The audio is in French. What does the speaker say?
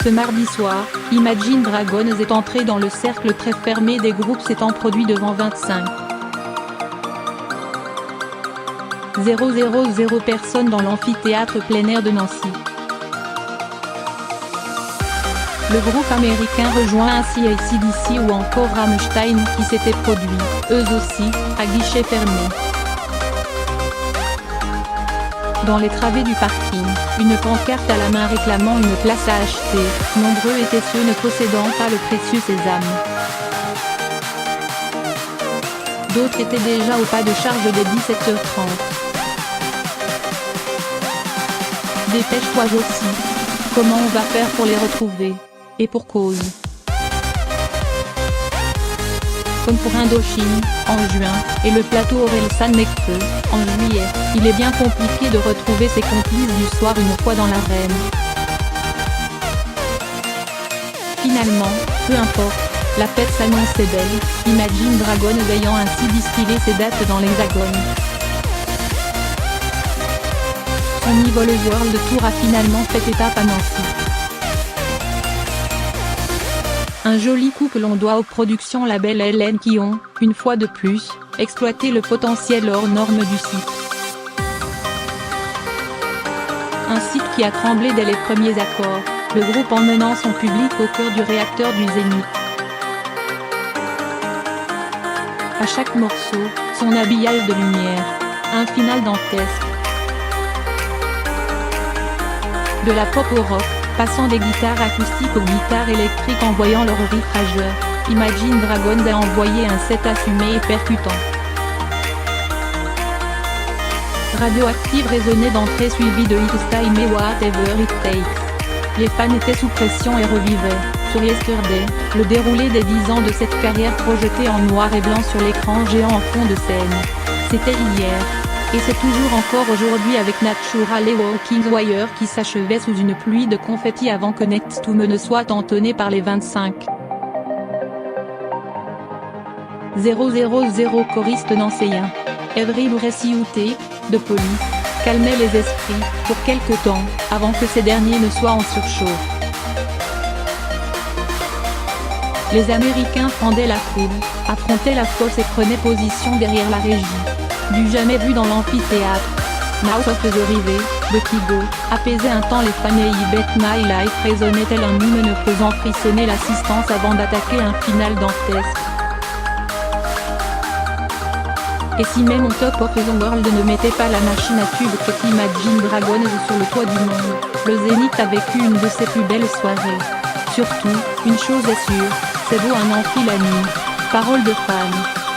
Ce mardi soir, Imagine Dragons est entré dans le cercle très fermé des groupes s'étant produit devant 25 000 personnes dans l'amphithéâtre plein air de Nancy. Le groupe américain rejoint ainsi AC/DC ou encore Rammstein qui s'étaient produits, eux aussi, à guichet fermé. Dans les travées du parking, une pancarte à la main réclamant une place à acheter, nombreux étaient ceux ne possédant pas le précieux sésame. D'autres étaient déjà au pas de charge dès 17h30. Dépêche-toi aussi. Comment on va faire pour les retrouver? Et pour cause. Comme pour Indochine, en juin, et le plateau Orelsan Nekfeu, en juillet, il est bien compliqué de retrouver ses complices du soir une fois dans l'arène. Finalement, peu importe, la fête s'annonçait belle, Imagine Dragons ayant ainsi distillé ses dates dans l'Hexagone. Son Evil World Tour a finalement fait étape à Nancy. Un joli coup que l'on doit aux productions label LN qui ont, une fois de plus, exploité le potentiel hors norme du site. Un site qui a tremblé dès les premiers accords, le groupe emmenant son public au cœur du réacteur du Zénith. À chaque morceau, son habillage de lumière, un final dantesque. De la pop au rock, passant des guitares acoustiques aux guitares électriques en voyant leur riff rageur, Imagine Dragons a envoyé un set assumé et percutant. Radioactive résonnait d'entrée suivie de It's Time et Whatever It Takes. Les fans étaient sous pression et revivaient, sur Yesterday, le déroulé des 10 ans de cette carrière projetée en noir et blanc sur l'écran géant en fond de scène. C'était hier. Et c'est toujours encore aujourd'hui avec Natural et Walking Wire qui s'achevait sous une pluie de confettis avant que Next to Me ne soit entonné par les 25 000 choristes nancéens. Every Breath You Take, de Police, calmait les esprits, pour quelque temps, avant que ces derniers ne soient en surchauffe. Les Américains fendaient la foule, affrontaient la fosse et prenaient position derrière la régie. Du jamais vu dans l'amphithéâtre. Mouth of the River, de Kygo, apaisait un temps les fans et I Bet My Life résonnait tel un hymne ne faisant frissonner l'assistance avant d'attaquer un final dantesque. Et si même on Top of the World ne mettait pas la machine à tube que Imagine Dragons sur le toit du monde, le Zénith a vécu une de ses plus belles soirées. Surtout, une chose est sûre, c'est beau un amphi la nuit. Parole de fans.